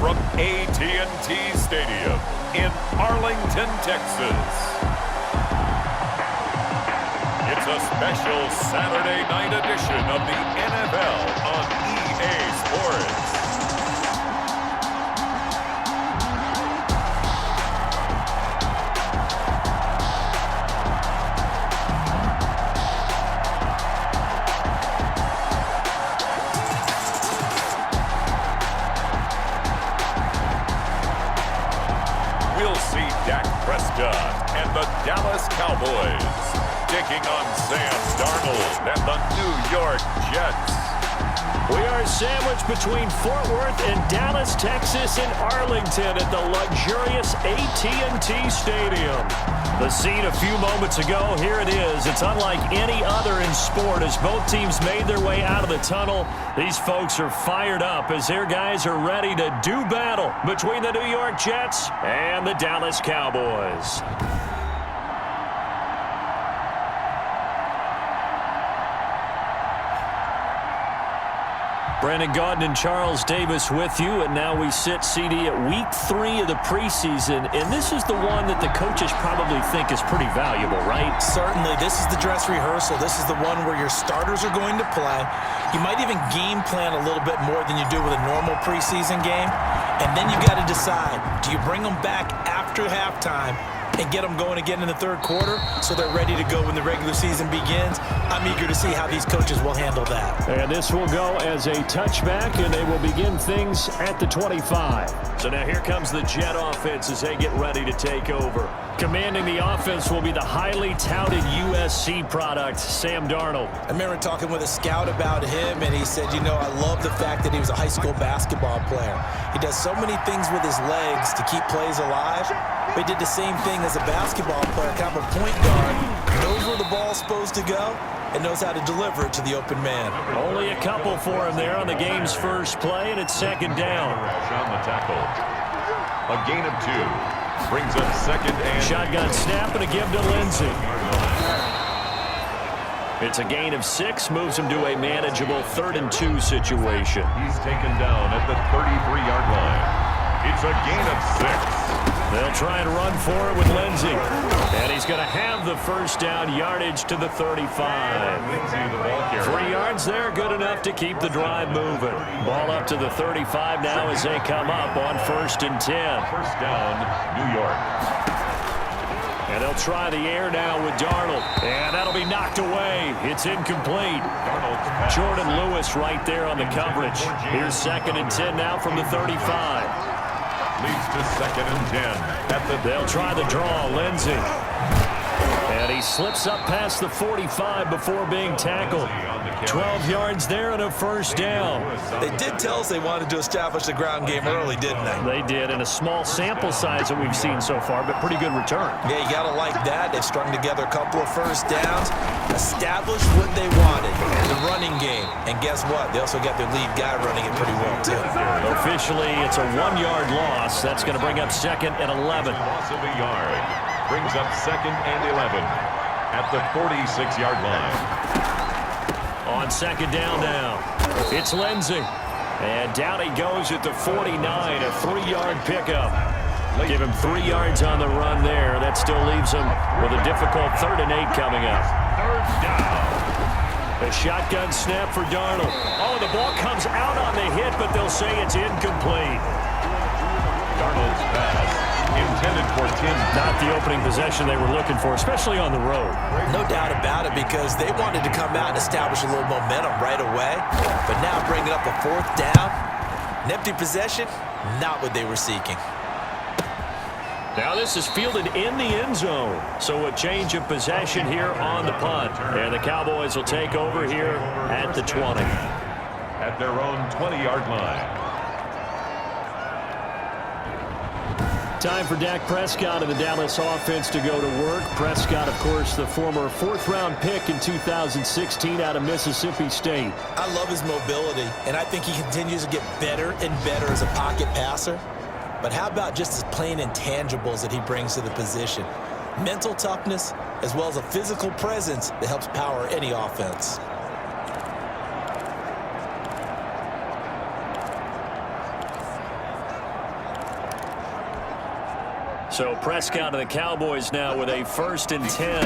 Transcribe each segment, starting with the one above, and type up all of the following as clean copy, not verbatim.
from AT&T Stadium in Arlington, Texas. It's a special Saturday night edition of the NFL on EA Sports. We'll see Dak Prescott and the Dallas Cowboys taking on Sam Darnold and the New York Jets. We are sandwiched between Fort Worth and Dallas, Texas, and Arlington at the luxurious AT&T Stadium. The scene a few moments ago, here it is. It's unlike any other in sport as both teams made their way out of the tunnel. These folks are fired up as their guys are ready to do battle between the New York Jets and the Dallas Cowboys. Brandon Gaudin and Charles Davis with you, and now we sit, CD, at week 3 of the preseason, and this is the one that the coaches probably think is pretty valuable, right? Certainly. This is the dress rehearsal. This is the one where your starters are going to play. You might even game plan a little bit more than you do with a normal preseason game, and then you got to decide, do you bring them back after halftime and get them going again in the third quarter so they're ready to go when the regular season begins? I'm eager to see how these coaches will handle that. And this will go as a touchback, and they will begin things at the 25. So now here comes the Jet offense as they get ready to take over. Commanding the offense will be the highly touted USC product, Sam Darnold. I remember talking with a scout about him, and he said, you know, I love the fact that he was a high school basketball player. He does so many things with his legs to keep plays alive, but he did the same thing as a basketball player, kind of a point guard, knows where the ball's supposed to go, and knows how to deliver it to the open man. Only a couple for him there on the game's first play, and it's second down. On the tackle. A gain of 2. Brings up second and... Shotgun snap and a give to Lindsey. It's a gain of 6, moves him to a manageable 3rd and 2 situation. He's taken down at the 33-yard line. It's a gain of 6. They'll try and run for it with Lindsey. And he's going to have the first down yardage to the 35. 3 yards there, good enough to keep the drive moving. Ball up to the 35 now as they come up on 1st and 10. First down, New York. And they'll try the air now with Darnold. And that'll be knocked away. It's incomplete. Jordan Lewis right there on the coverage. Here's 2nd and 10 now from the 35. Leads to 2nd and 10. They'll try the draw, Lindsey. And he slips up past the 45 before being tackled. 12 yards there and a first down. They did tell us they wanted to establish the ground game early, didn't they? They did, in a small sample size that we've seen so far, but pretty good return. Yeah, you got to like that. They've strung together a couple of first downs, established what they wanted, the running game. And guess what? They also got their lead guy running it pretty well, too. Officially, it's a 1-yard loss. That's going to bring up 2nd and 11. Loss of a yard. Brings up 2nd and 11 at the 46-yard line. On 2nd down now, it's Lindsey. And down he goes at the 49, a 3-yard pickup. Give him 3 yards on the run there. That still leaves him with a difficult 3rd and 8 coming up. 3rd down. A shotgun snap for Darnold. Oh, the ball comes out on the hit, but they'll say it's incomplete. Darnold's pass intended for Tim. Not the opening possession they were looking for, especially on the road. No doubt about it, because they wanted to come out and establish a little momentum right away. But now bringing up a 4th down, an empty possession, not what they were seeking. Now this is fielded in the end zone. So a change of possession here on the punt. And the Cowboys will take over here at the 20. At their own 20-yard line. Time for Dak Prescott and the Dallas offense to go to work. Prescott, of course, the former 4th-round pick in 2016 out of Mississippi State. I love his mobility, and I think he continues to get better and better as a pocket passer. But how about just his plain intangibles that he brings to the position? Mental toughness, as well as a physical presence that helps power any offense. So Prescott and the Cowboys now with a 1st and 10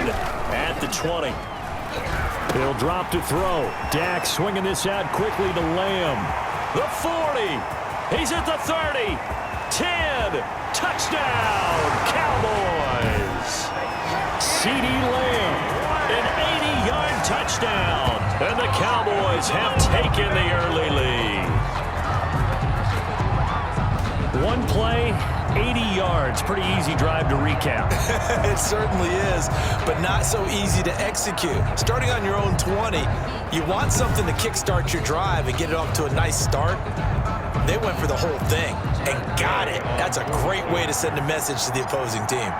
at the 20. He'll drop to throw. Dak swinging this out quickly to Lamb. The 40. He's at the 30. 10. Touchdown, Cowboys. CeeDee Lamb, an 80-yard touchdown. And the Cowboys have taken the early lead. One play, 80 yards. Pretty easy drive to recap. It certainly is, but not so easy to execute. Starting on your own 20, you want something to kickstart your drive and get it off to a nice start. They went for the whole thing and got it. That's a great way to send a message to the opposing team.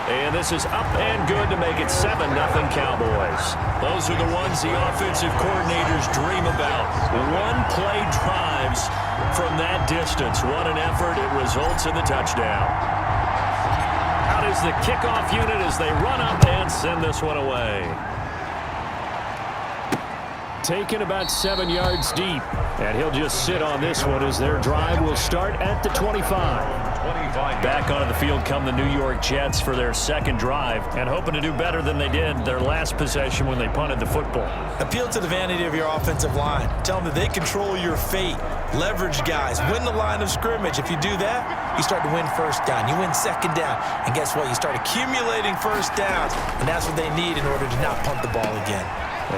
And this is up and good to make it 7-0 Cowboys. Those are the ones the offensive coordinators dream about. One-play drives from that distance. What an effort. It results in the touchdown. Out is the kickoff unit as they run up and send this one away. Taken about 7 yards deep. And he'll just sit on this one as their drive will start at the 25. Back onto the field come the New York Jets for their second drive and hoping to do better than they did their last possession when they punted the football. Appeal to the vanity of your offensive line. Tell them that they control your fate. Leverage guys. Win the line of scrimmage. If you do that, you start to win first down. You win second down. And guess what? You start accumulating first downs. And that's what they need in order to not punt the ball again.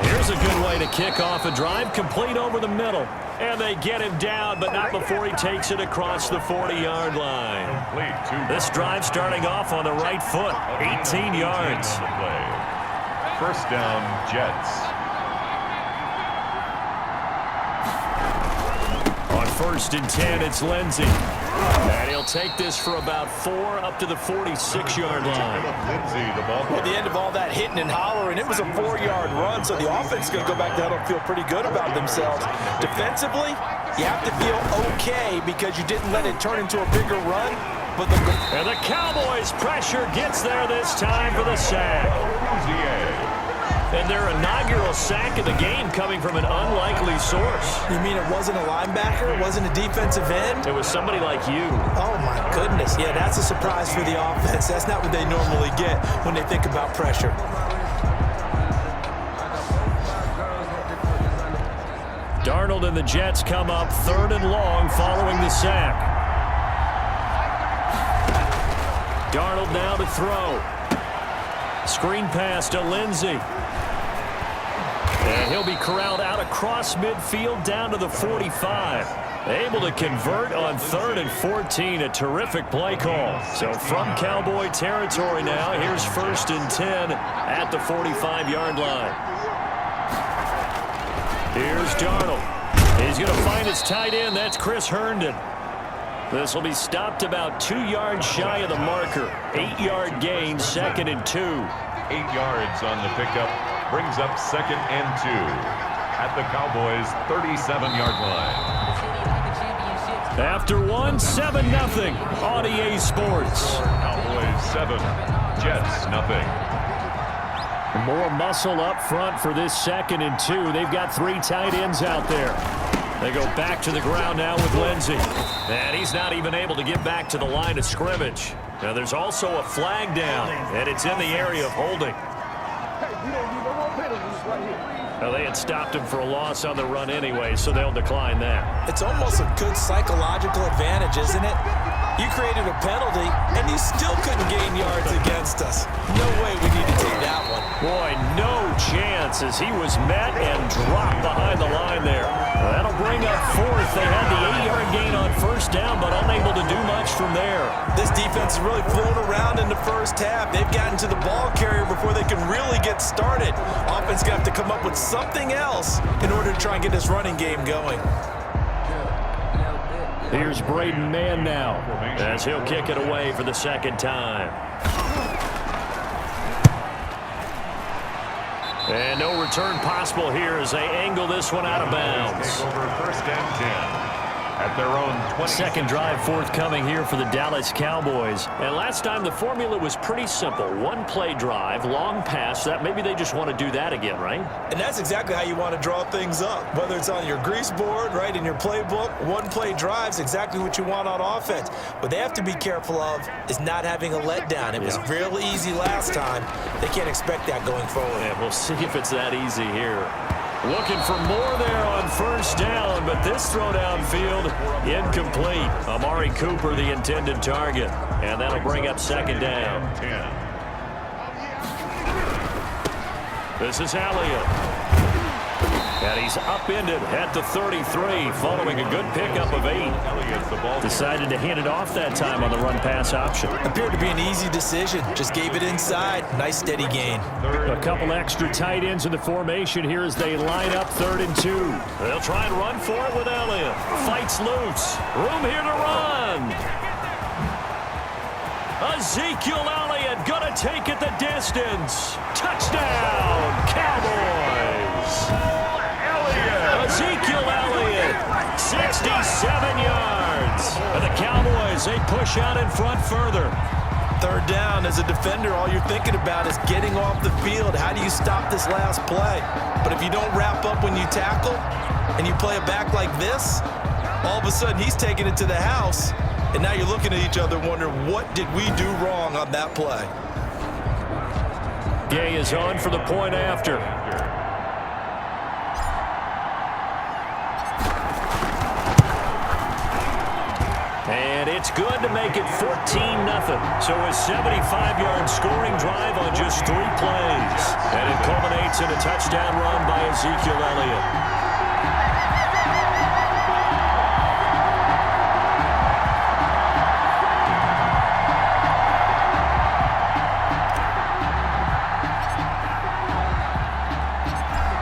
Here's a good way to kick off a drive, complete over the middle. And they get him down, but not before he takes it across the 40-yard line. This drive starting off on the right foot, 18 yards. First down, Jets. On 1st and 10, it's Lindsey. And he'll take this for about 4 up to the 46-yard line. At the end of all that hitting and hollering, it was a 4-yard run, so the offense is going to go back down and feel pretty good about themselves. Defensively, you have to feel okay because you didn't let it turn into a bigger run. And the Cowboys' pressure gets there this time for the sack. And their inaugural sack of the game coming from an unlikely source. You mean it wasn't a linebacker? It wasn't a defensive end? It was somebody like you. Oh, my goodness. Yeah, that's a surprise for the offense. That's not what they normally get when they think about pressure. Darnold and the Jets come up 3rd and long following the sack. Darnold now to throw. Screen pass to Lindsey. And he'll be corralled out across midfield down to the 45. Able to convert on 3rd and 14. A terrific play call. So from Cowboy territory now, here's 1st and 10 at the 45-yard line. Here's Darnold. He's going to find his tight end. That's Chris Herndon. This will be stopped about 2 yards shy of the marker. 8-yard gain, 2nd and 2. 8 yards on the pickup. Brings up 2nd and 2 at the Cowboys' 37-yard line. After one, 7-0 on EA Sports. Cowboys 7, Jets 0. More muscle up front for this 2nd and 2. They've got 3 tight ends out there. They go back to the ground now with Lindsey. And he's not even able to get back to the line of scrimmage. Now there's also a flag down, and it's in the area of holding. Well, they had stopped him for a loss on the run anyway, so they'll decline that. It's almost a good psychological advantage, isn't it? You created a penalty, and you still couldn't gain yards against us. No way we need to take that one. Boy, no chance as he was met and dropped behind the line there. That'll bring up 4th. They had the 8-yard gain on 1st down, but unable to do much from there. This defense has really flown around in the first half. They've gotten to the ball carrier before they can really get started. Offense going to have to come up with something else in order to try and get this running game going. Here's Braden Mann now as he'll kick it away for the 2nd time. And no return possible here as they angle this one out of bounds. Take over 1st and at their own 20. Second drive forthcoming here for the Dallas Cowboys. And last time the formula was pretty simple. One play drive, long pass. That maybe they just want to do that again, right? And that's exactly how you want to draw things up. Whether it's on your grease board, right, in your playbook, one play drive's exactly what you want on offense. What they have to be careful of is not having a letdown. It was real easy last time. They can't expect that going forward. Yeah, we'll see if it's that easy here. Looking for more there on first down, but this throw downfield incomplete. Amari Cooper, the intended target, and that'll bring up second down. This is Elliott. And he's upended at the 33, following a good pickup of 8. Decided to hand it off that time on the run-pass option. Appeared to be an easy decision. Just gave it inside. Nice steady gain. A couple extra tight ends in the formation here as they line up 3rd and 2. They'll try and run for it with Elliott. Fights loose. Room here to run. Ezekiel Elliott gonna take it the distance. Touchdown, Cowboys. Ezekiel Elliott, 67 yards. And the Cowboys, they push out in front further. Third down, as a defender, all you're thinking about is getting off the field. How do you stop this last play? But if you don't wrap up when you tackle and you play it back like this, all of a sudden he's taking it to the house, and now you're looking at each other wondering, what did we do wrong on that play? Gay is on for the point after. And it's good to make it 14-0. So a 75-yard scoring drive on just 3 plays. And it culminates in a touchdown run by Ezekiel Elliott.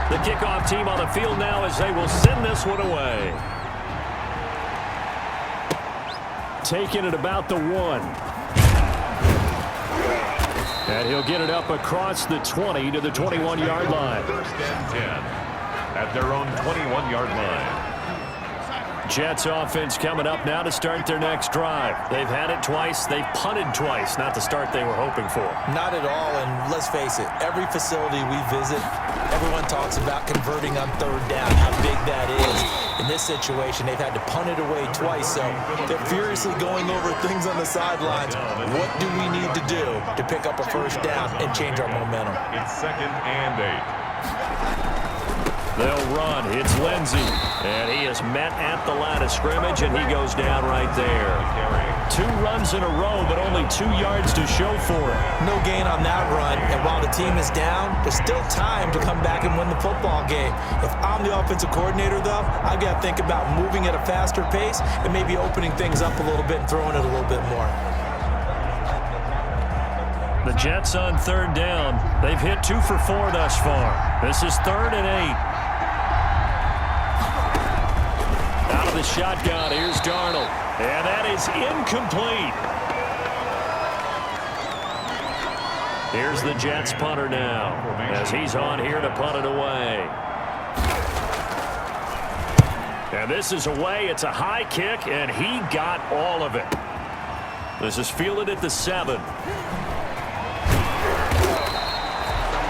The kickoff team on the field now as they will send this one away. Taking it about the 1. And he'll get it up across the 20 to the 21-yard line. 1st and 10 at their own 21-yard line. Jets offense coming up now to start their next drive. They've had it twice. They've punted twice. Not the start they were hoping for. Not at all, and let's face it, every facility we visit, everyone talks about converting on 3rd down, how big that is. In this situation, they've had to punt it away twice, so they're furiously going over things on the sidelines. What do we need to do to pick up a 1st down and change our momentum? It's 2nd and 8. They'll run. It's Lindsey. And he is met at the line of scrimmage, and he goes down right there. 2 runs in a row, but only 2 yards to show for it. No gain on that run, and while the team is down, there's still time to come back and win the football game. If I'm the offensive coordinator, though, I've got to think about moving at a faster pace and maybe opening things up a little bit and throwing it a little bit more. The Jets on 3rd down. They've hit 2 for 4 thus far. This is 3rd and 8. Out of the shotgun, here's Darnold. And that is incomplete. Here's the Jets punter now, as he's on here to punt it away. And this is away. It's a high kick, and he got all of it. This is fielded at the 7.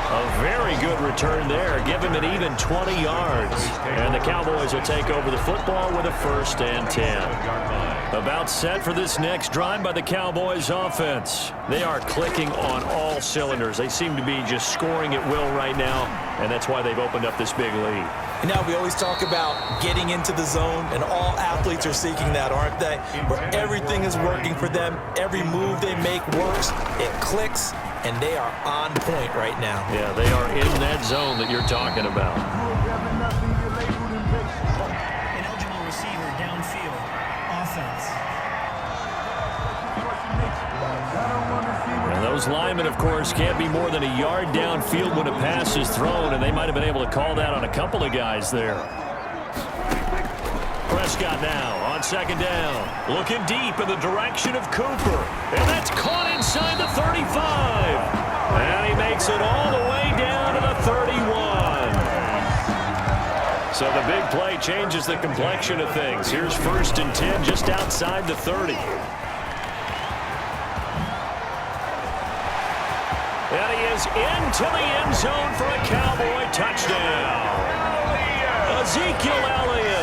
A very good return there. Give him an even 20 yards. And the Cowboys will take over the football with a 1st and 10. About set for this next drive by the Cowboys offense. They are clicking on all cylinders. They seem to be just scoring at will right now, and that's why they've opened up this big lead. And now we always talk about getting into the zone, and all athletes are seeking that, aren't they? Where everything is working for them. Every move they make works. It clicks. And they are on point right now. Yeah, they are in that zone that you're talking about. An eligible receiver downfield. Offense. And those linemen, of course, can't be more than a yard downfield when a pass is thrown, and they might have been able to call that on a couple of guys there. Prescott now on 2nd down. Looking deep in the direction of Cooper. And that's caught inside the 35. And he makes it all the way down to the 31. So the big play changes the complexion of things. Here's 1st and 10 just outside the 30. And he is into the end zone for a Cowboy touchdown. Ezekiel Elliott